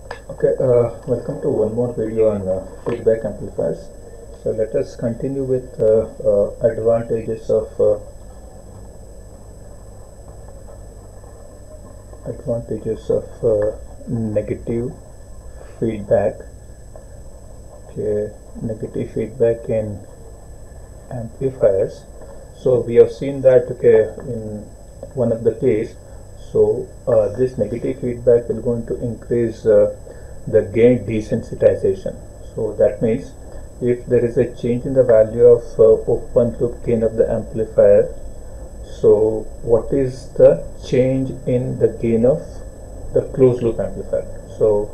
Okay, welcome to one more video on feedback amplifiers. So let us continue with advantages of negative feedback. Okay, negative feedback in amplifiers. So we have seen that in one of the case. So this negative feedback will going to increase the gain desensitization. So that means if there is a change in the value of open loop gain of the amplifier, so what is the change in the gain of the closed loop amplifier? So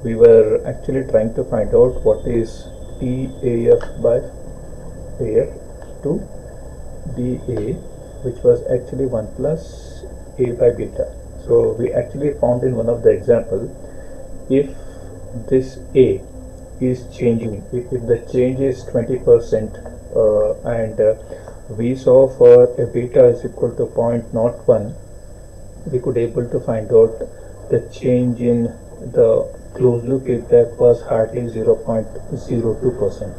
we were actually trying to find out what is TAF by AF to dA, which was actually 1 plus A by beta. So we actually found in one of the example, if this A is changing, if the change is 20% and we saw for a beta is equal to 0.01, we could able to find out the change in the closed loop feedback was hardly 0.02%.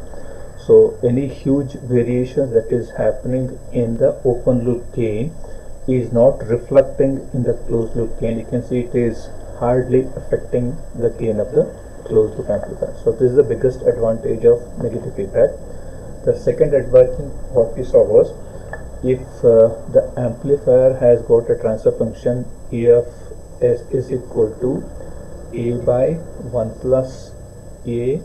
So any huge variation that is happening in the open loop gain is not reflecting in the closed loop gain. You can see it is hardly affecting the gain of the closed loop amplifier. So this is the biggest advantage of negative feedback. The second advantage what we saw was, if the amplifier has got a transfer function EF S is equal to A by 1 plus A.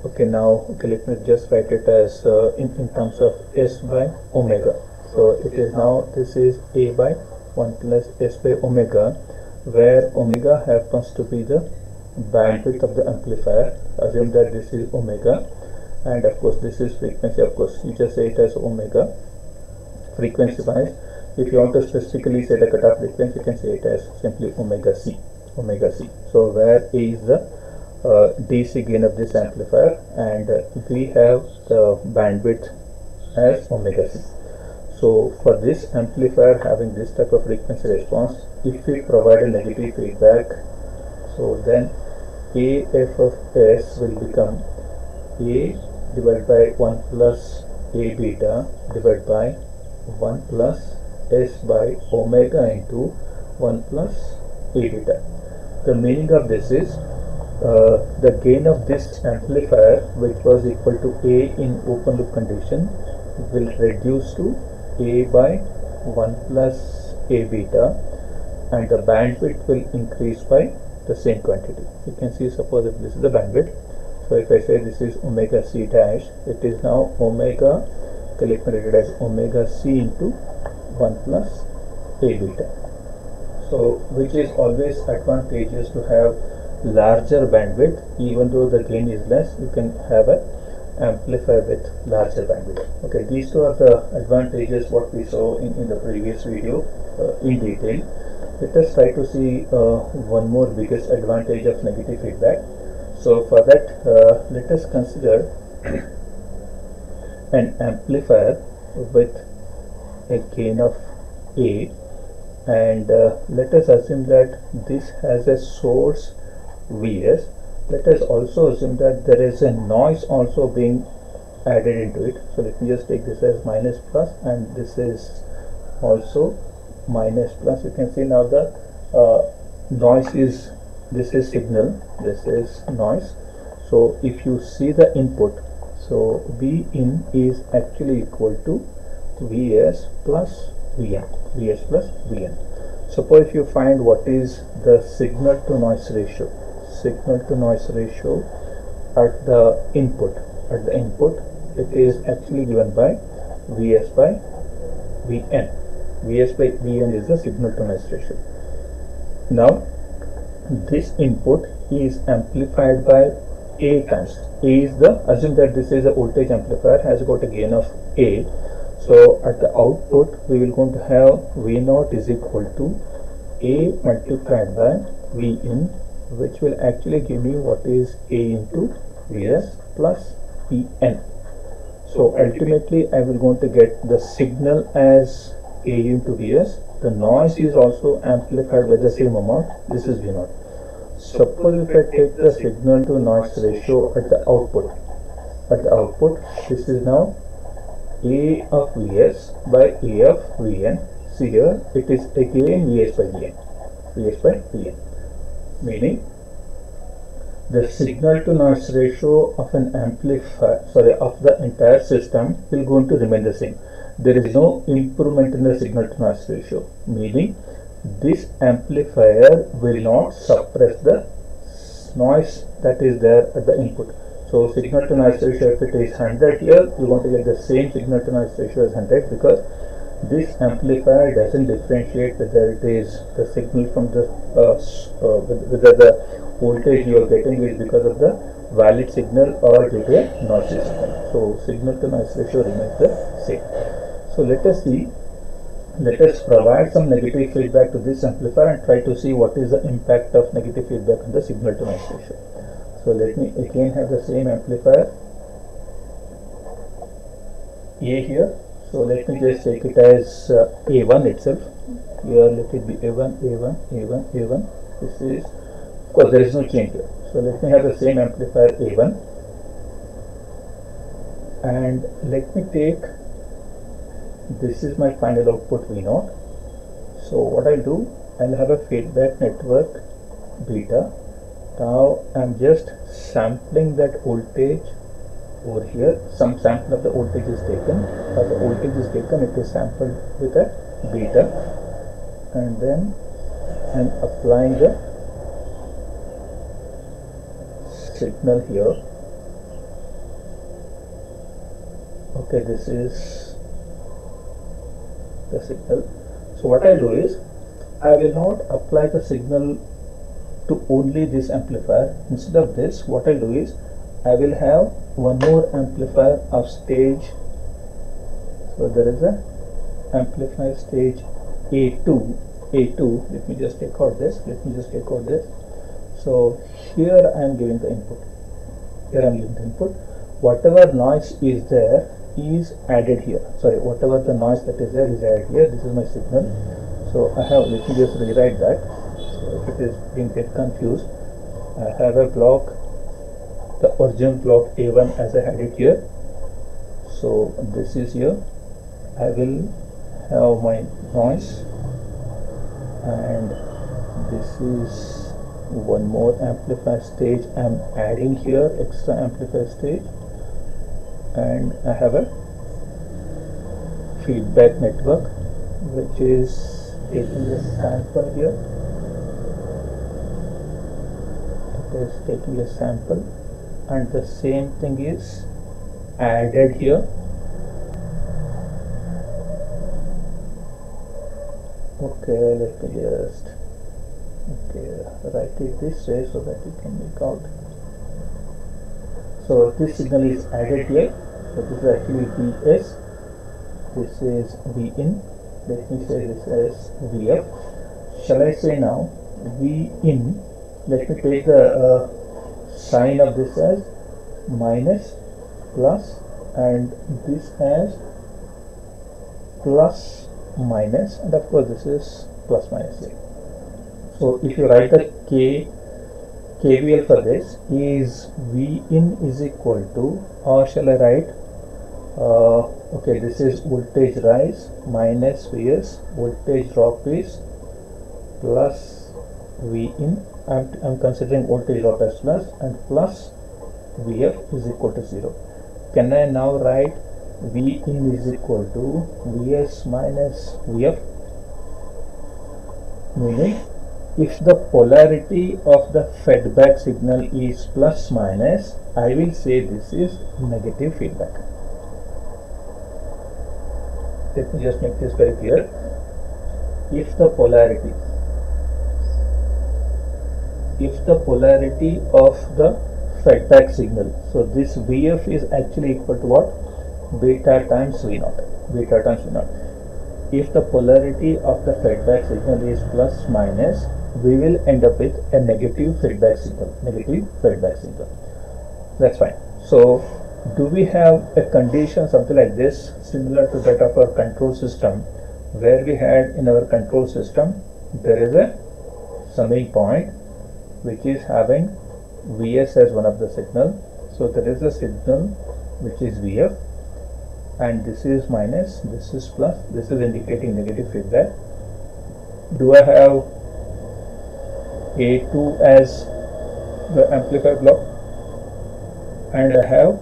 Okay, now let me just write it as in terms of S by omega. So it is now, this is A by 1 plus S by omega, where omega happens to be the bandwidth of the amplifier. Assume that this is omega, and of course this is frequency. Of course you just say it as omega frequency wise. If you want to specifically say the cutoff frequency, you can say it as simply omega c. So where A is the DC gain of this amplifier, and we have the bandwidth as omega c. So for this amplifier having this type of frequency response, if we provide a negative feedback, so then AF of S will become A divided by 1 plus A beta divided by 1 plus S by omega into 1 plus A beta. The meaning of this is the gain of this amplifier, which was equal to A in open loop condition, will reduce to A by 1 plus A beta, and the bandwidth will increase by the same quantity. You can see, suppose if this is the bandwidth, so if I say this is omega c dash, it is now omega, let me write it as omega c into 1 plus A beta. So which is always advantageous to have larger bandwidth. Even though the gain is less, you can have an amplifier with larger bandwidth. Okay, these two are the advantages what we saw in the previous video in detail. Let us try to see one more biggest advantage of negative feedback. So for that, let us consider an amplifier with a gain of A, and let us assume that this has a source Vs. Let us also assume that there is a noise also being added into it. So let me just take this as minus plus, and this is also minus plus. You can see now the noise is, this is signal, this is noise. So if you see the input, so V in is actually equal to Vs plus Vn, Vs plus Vn. Suppose if you find what is the signal to noise ratio, at the input, it is actually given by Vs by Vn. Vs by Vn is the signal to noise ratio. Now this input is amplified by A times. A is the, assume that this is a voltage amplifier, has got a gain of A. So at the output we will going to have V0 is equal to A multiplied by Vin, which will actually give me what is A into Vs plus Vn. So ultimately I will going to get the signal as A into Vs. The noise is also amplified by the same amount. This is V0. Suppose if I take the signal to noise ratio at the output, this is now A of Vs by A of Vn. See here, it is again Vs by Vn, meaning the signal to noise ratio of an amplifier, of the entire system will going to remain the same. There is no improvement in the signal to noise ratio, meaning this amplifier will not suppress the noise that is there at the input. So signal to noise ratio, if it is 100 here, you want to get the same signal to noise ratio as 100, because this amplifier doesn't differentiate whether it is the signal from the whether the voltage you are getting is because of the valid signal or due to a noisy signal. So signal to noise ratio remains the same. So let us provide some negative feedback to this amplifier and try to see what is the impact of negative feedback on the signal to noise ratio. So let me again have the same amplifier A here. So let me just take it as A1 itself. Here let it be A1, A1, A1, A1. This is, of course there is no change here. So let me have the same amplifier A1, and let me take, this is my final output V0. So what I'll do, I'll have a feedback network beta. Now I'm just sampling that voltage over here. Some sample of the voltage is taken. As the voltage is taken, it is sampled with a beta, and then I'm applying the signal here. Okay, this is the signal. So what I'll do is, I will not apply the signal to only this amplifier. Instead of this, what I'll do is, I will have one more amplifier of stage. So there is a amplifier stage A2. Let me just take out this. So here I am giving the input. Whatever noise is there is added here. Whatever the noise that is there is added here. This is my signal. So let me just rewrite that. So if it is being get confused, I have a block, the original block A1 as I had it here. So this is here. I will have my noise, and this is one more amplifier stage I'm adding here, extra amplifier stage, and I have a feedback network which is taking a sample here. It is taking a sample, and the same thing is added here. Okay, let me just write it this way so that you can make out. So this signal is added here. So this is actually Vs, this is Vin. Let me say this as Vf. Shall I say now Vin? Let me take the sign of this as minus, plus, and this as plus, minus, and of course this is plus minus here. So if you write the KVL for this, is Vin is equal to, or shall I write, okay, this is voltage rise minus Vs, voltage drop is plus Vin. I'm considering voltage drop as plus, and plus Vf is equal to 0. Can I now write Vin is equal to Vs minus Vf? Meaning, if the polarity of the feedback signal is plus minus, I will say this is negative feedback. Let me just make this very clear. If the polarity of the feedback signal, so this Vf is actually equal to what? Beta times V0. If the polarity of the feedback signal is plus minus, we will end up with a negative feedback signal. That's fine. So do we have a condition something like this, similar to that of our control system, where we had in our control system there is a summing point, which is having Vs as one of the signal. So there is a signal which is Vf, and this is minus, this is plus, this is indicating negative feedback. Do I have A2 as the amplifier block, and I have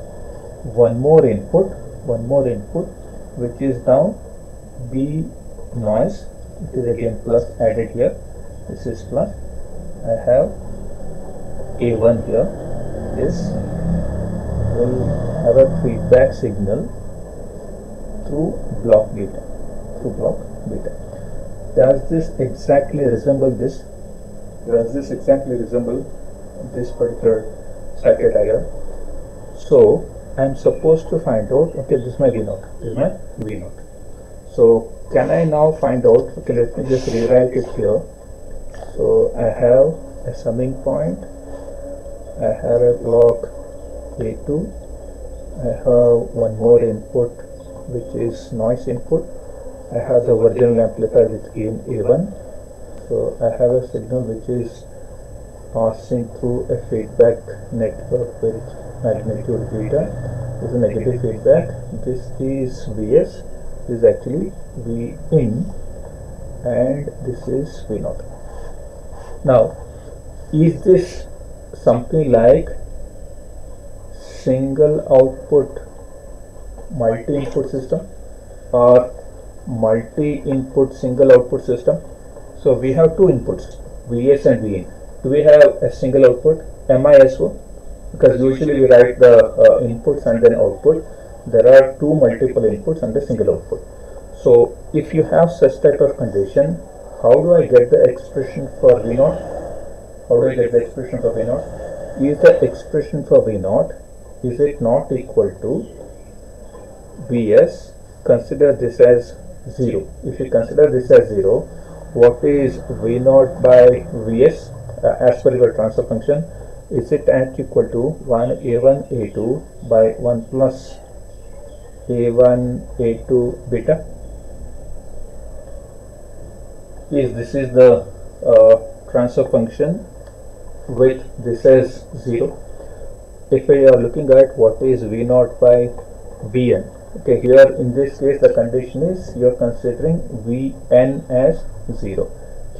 one more input which is now B noise. It is again plus added here, this is plus. I have A1 here. This will have a feedback signal through block beta. Does this exactly resemble this? Does this exactly resemble this particular circuit diagram? So I am supposed to find out, okay, this is my V0, this is my V0. So can I now find out, okay, let me just rewrite it here. So I have a summing point, I have a block A2, I have one more input which is noise input, I have the original amplifier with gain A1. So I have a signal which is passing through a feedback network with magnitude beta. This is negative feedback. This is Vs. This is actually V in, and this is V0. Now, is this something like single output multi-input system or multi-input single output system? So we have two inputs, Vs and Vin. Do we have a single output, MISO? Because usually we write the inputs and then output. There are two multiple inputs and a single output. So if you have such type of condition, how do I get the expression for V0? How do I get the expression for V0? Is the expression for V0, is it not equal to Vs? Consider this as 0. If you consider this as 0, what is V0 by Vs as per your transfer function? Is it at equal to 1 A1 A2 by 1 plus A1 A2 beta? This is the transfer function with this as 0. If we are looking at what is V0 by Vn, okay, here in this case the condition is you are considering Vn as 0.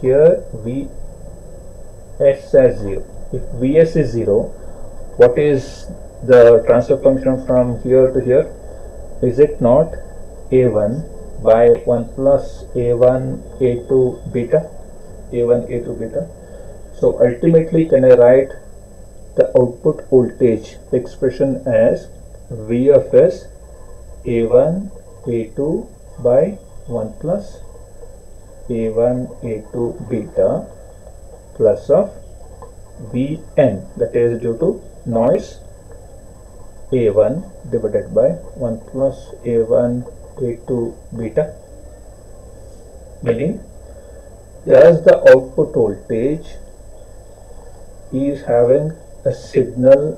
Here Vs as 0. If Vs is 0, what is the transfer function from here to here? Is it not A1 by 1 plus A1 A2 beta? A1 A2 beta. So ultimately, can I write the output voltage expression as V of S A1 A2 by 1 plus A1 A2 beta plus of Vn, that is due to noise A1 divided by 1 plus A1 A2 beta, meaning as the output voltage is having a signal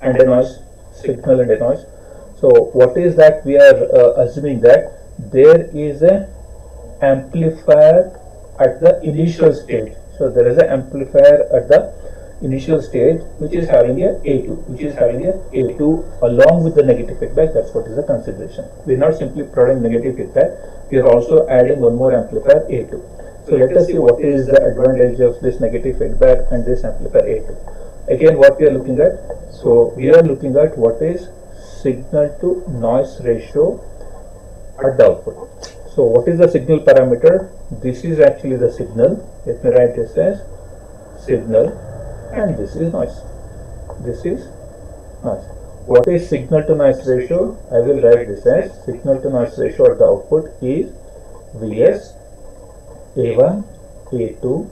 and a noise, So what is that we are assuming that there is a amplifier at the initial stage. So there is an amplifier at the initial stage which is having a A2, along with the negative feedback. That's what is the consideration. We are not simply providing negative feedback, we are also adding one more amplifier A2. So let us see what is the advantage of this negative feedback and this amplifier A2. Again, what we are looking at, so we are looking at what is signal to noise ratio at the output. So what is the signal parameter? This is actually the signal. Let me write this as signal, and this is noise. This is noise. What is signal to noise ratio? I will write this as signal to noise ratio at the output is Vs A1 A2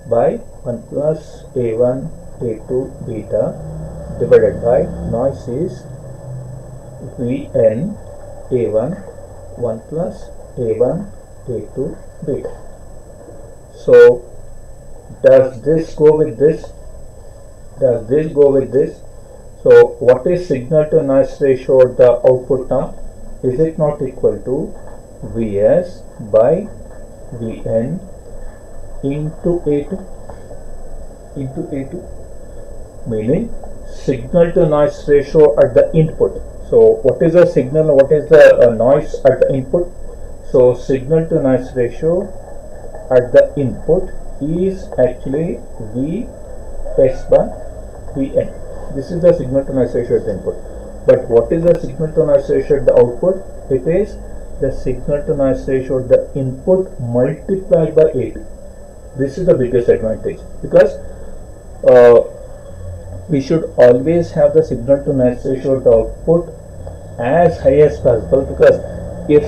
by 1 plus A1 A2 beta divided by noise is Vn A1 1 plus A1 A2 beta. So does this go with this? Does this go with this? So what is signal to noise ratio at the output now? Is it not equal to Vs by Vn into A2? into A2, meaning signal to noise ratio at the input. So what is the signal and what is the noise at the input? So signal to noise ratio at the input is actually Vs by Vn. This is the signal to noise ratio at the input. But what is the signal to noise ratio at the output? It is the signal to noise ratio at the input multiplied by 8. This is the biggest advantage, because we should always have the signal to noise ratio at the output as high as possible, because if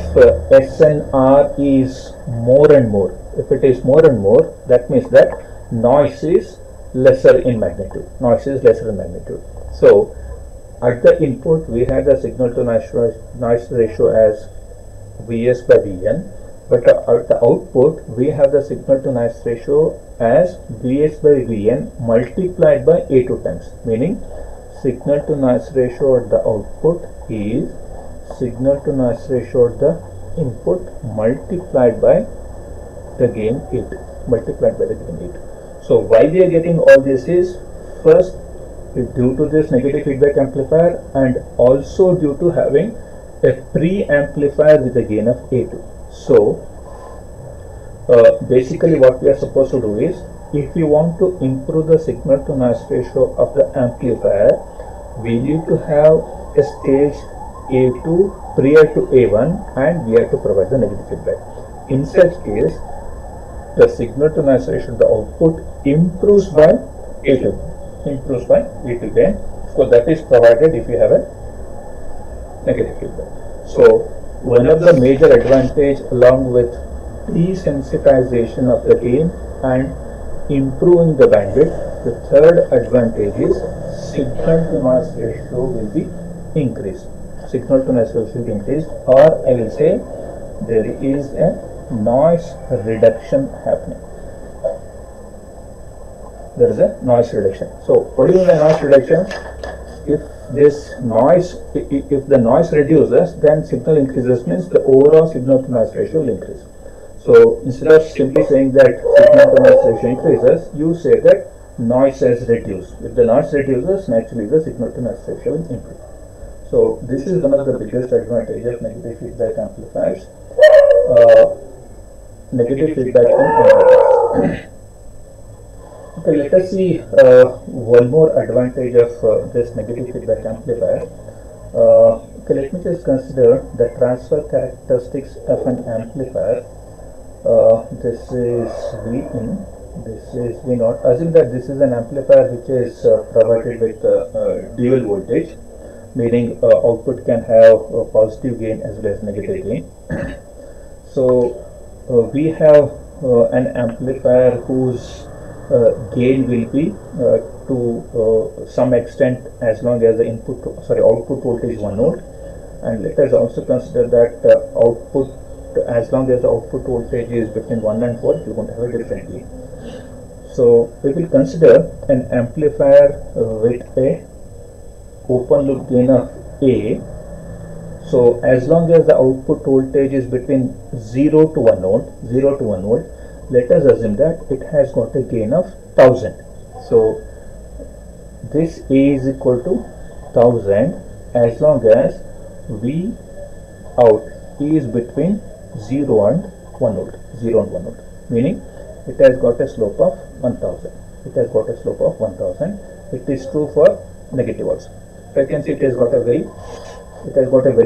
S and R is more and more, if it is more and more, that means that noise is lesser in magnitude. Noise is lesser in magnitude. So at the input we have the signal to noise ratio as Vs by Vn, but at the output we have the signal to noise ratio as Vs by Vn multiplied by A2 times, meaning signal to noise ratio at the output is signal to noise ratio at the input multiplied by the gain 8, multiplied by the gain 8. So why we are getting all this is, first, due to this negative feedback amplifier, and also due to having a pre-amplifier with a gain of A2. So basically what we are supposed to do is, if we want to improve the signal to noise ratio of the amplifier, we need to have a stage A2 prior to A1, and we have to provide the negative feedback. In such case, the signal to noise ratio of the output improves by A2, gain. Of course, that is provided if you have a negative feedback. So one of the major advantage, along with desensitization of the gain and improving the bandwidth, the third advantage is signal to noise ratio will be increased. Signal to noise ratio will be increased, or I will say there is a noise reduction happening. There is a noise reduction. So what is the noise reduction? If the noise reduces, then signal increases, means the overall signal to noise ratio will increase. So instead of simply saying that signal to noise ratio increases, you say that noise has reduced. If the noise reduces, naturally the signal to noise ratio will improve. So this is one of the biggest advantages of negative feedback amplifiers. Negative feedback in amplifiers. Okay, let us see one more advantage of this negative feedback amplifier. Okay, let me just consider the transfer characteristics of an amplifier. This is Vin, this is V0. Assume that this is an amplifier which is provided with dual voltage, meaning output can have a positive gain as well as negative gain. So we have an amplifier whose gain will be to some extent as long as the output voltage is 1 volt, and let us also consider that output, as long as the output voltage is between 1 and 4, you are going to have a different gain. So we will consider an amplifier with a open loop gain of A. So as long as the output voltage is between 0 to 1 volt, let us assume that it has got a gain of 1000. So this A is equal to 1000 as long as V out is between 0 and 1 volt, meaning it has got a slope of 1000. It is true for negative also. I can see it has got a very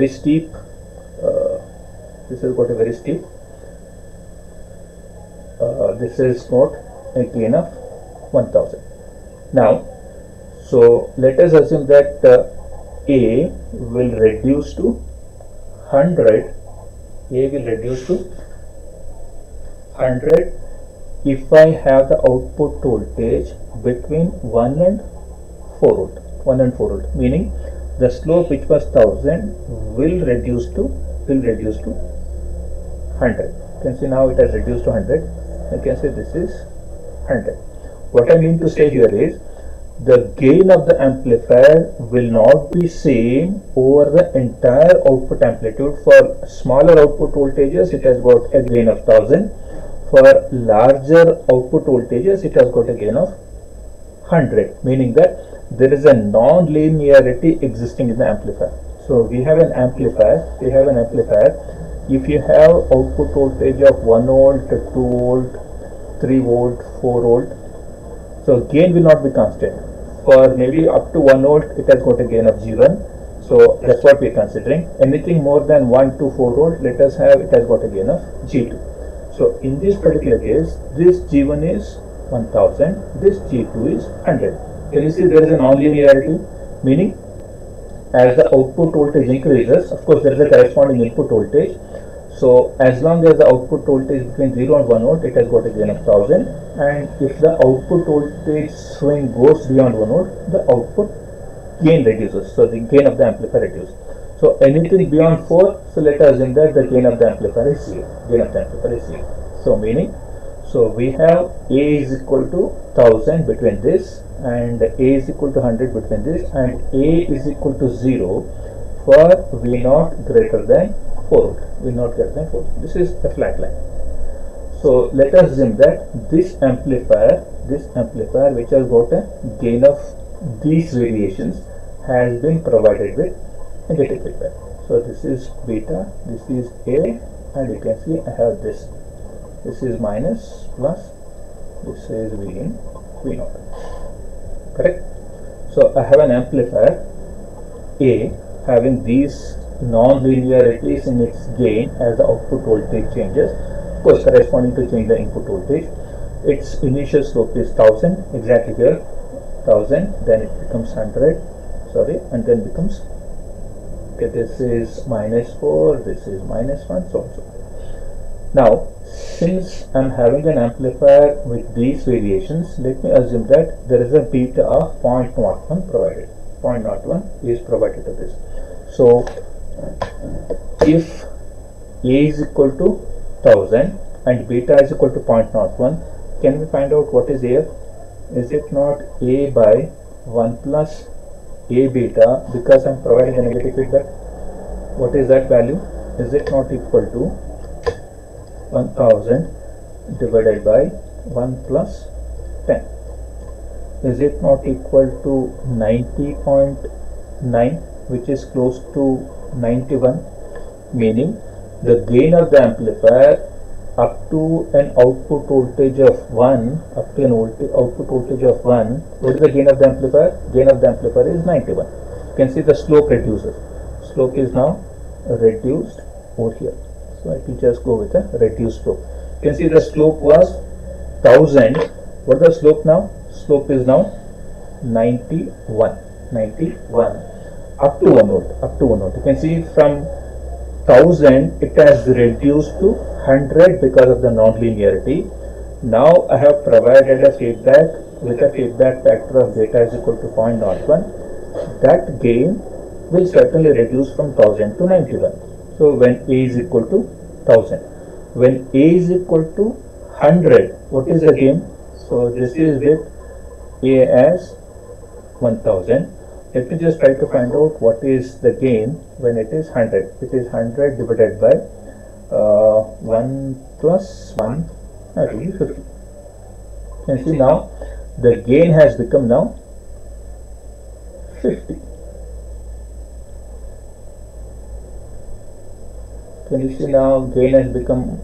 steep. This has got a very steep. This is got a gain of 1000. Now, so let us assume that A will reduce to 100. If I have the output voltage between 1 and 4 volt, meaning the slope which was 1000 will reduce to 100. You can see now it has reduced to 100. You can say this is 100. What I mean to say here is, the gain of the amplifier will not be same over the entire output amplitude. For smaller output voltages, it has got a gain of 1000. For larger output voltages, it has got a gain of 100, meaning that there is a non-linearity existing in the amplifier. So we have an amplifier. If you have output voltage of 1 volt, 2 volt, 3 volt, 4 volt, so gain will not be constant. For maybe up to 1 volt, it has got a gain of G1. So that's what we are considering. Anything more than 1 to 4 volt, let us have it has got a gain of G2. So in this particular case, this G1 is 1000, this G2 is 100. Can you see there is a non-linearity? Meaning, as the output voltage increases, of course there is a corresponding input voltage. So as long as the output voltage between 0 and 1 volt, it has got a gain of 1000. And if the output voltage swing goes beyond 1 volt, the output gain reduces. So the gain of the amplifier reduces. So anything beyond 4, so let us assume that the gain of the amplifier is 0. So meaning, so we have A is equal to 1000 between this, and A is equal to 100 between this, and A is equal to 0 for V0 greater than 4 volt. This is a flat line. So let us assume that this amplifier which has got a gain of these variations has been provided with negative feedback. So this is beta, this is A, and you can see I have this. This is minus, plus, this is V in V0. Correct? So I have an amplifier A having these non-linearities in its gain as the output voltage changes, of course corresponding to change the input voltage. Its initial slope is 1000, exactly here 1000, then it becomes 100, and then becomes, okay, this is minus 4, this is minus 1, so on so. Now since I am having an amplifier with these variations, let me assume that there is a beta of 0.01 provided. 0.01 is provided to this. So if A is equal to 1000 and beta is equal to 0.01, can we find out what is A? Is it not A by 1 plus A beta, because I am providing a negative feedback? What is that value? Is it not equal to 1000 divided by 1 plus 10? Is it not equal to 90.9, which is close to 91? Meaning the gain of the amplifier up to an output voltage of 1, what is the gain of the amplifier? Gain of the amplifier is 91. You can see the slope reduces. Slope is now reduced over here. So I will just go with a reduced slope. You can see the slope was 1000. What is the slope now? Slope is now 91. Up to 1 volt. You can see from 1000 it has reduced to 100 because of the non-linearity. Now I have provided a feedback with a feedback factor of beta is equal to 0.01. That gain will certainly reduce from 1000 to 91. So when A is equal to 1000, when A is equal to 100, what is the gain? So this is with A as 1000. Let me just try to find out what is the gain when it is 100. It is 100 divided by 1 plus 1, that will be 50. You can see now the gain has become now 50. Can you see now gain has become,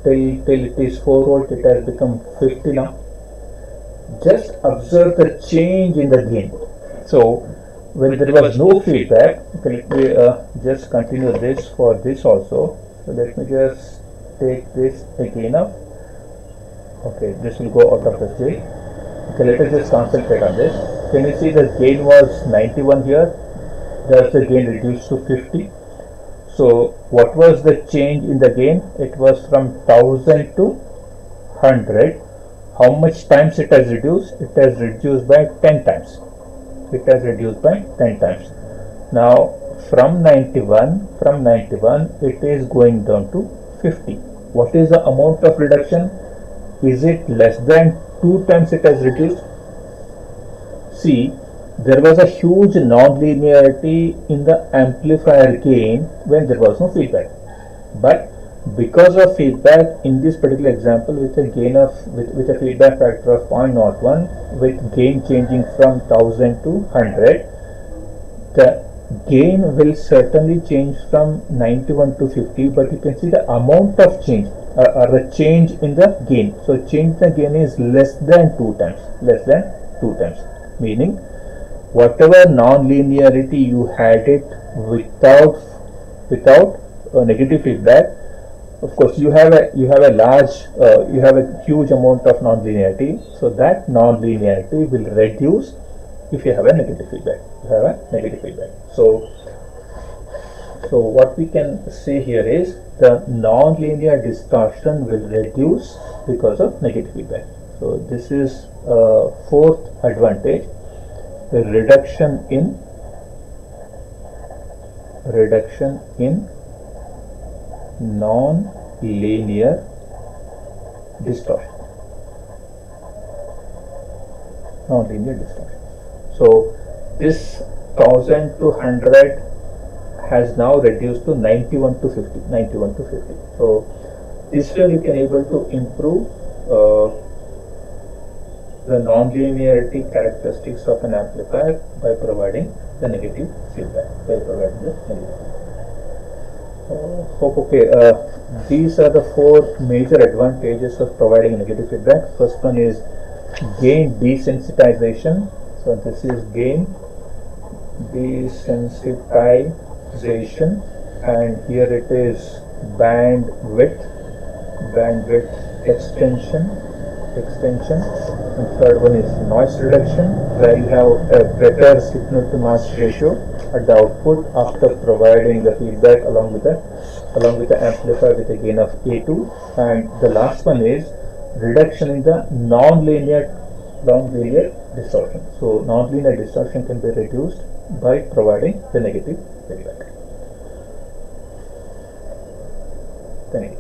till it is 4 volt, it has become 50 now. Just observe the change in the gain. So when there was no feedback, okay, let me just continue this for this also. So let me just take this again up. Okay, this will go out of the stage. Okay, let us just concentrate on this. Can you see the gain was 91 here? Thus the gain reduced to 50. So what was the change in the gain? It was from 1000 to 100. How much times it has reduced? It has reduced by 10 times. Now from 91 it is going down to 50. What is the amount of reduction? Is it less than 2 times it has reduced? See, there was a huge non-linearity in the amplifier gain when there was no feedback. But Because of feedback in this particular example with a gain of with a feedback factor of 0.01 with gain changing from 1000 to 100, the gain will certainly change from 91 to 50, but you can see the amount of change or the change in the gain. So change in the gain is less than 2 times, meaning whatever non-linearity you had it without negative feedback. Of course, you have a huge amount of non-linearity, so that non-linearity will reduce if you have a negative feedback. So what we can say here is the non-linear distortion will reduce because of negative feedback. So this is fourth advantage, the reduction in non-linear distortion. So this 1000 to 100 has now reduced to 91 to 50. So this way we can able to improve the non-linearity characteristics of an amplifier by providing the negative feedback. These are the four major advantages of providing negative feedback. First one is gain desensitization. So this is gain desensitization, and here it is bandwidth extension, and third one is noise reduction, where you have a better signal to noise ratio at the output after providing the feedback along with the amplifier with a gain of A2. And the last one is reduction in the non-linear distortion. So non-linear distortion can be reduced by providing the negative feedback. Thank you.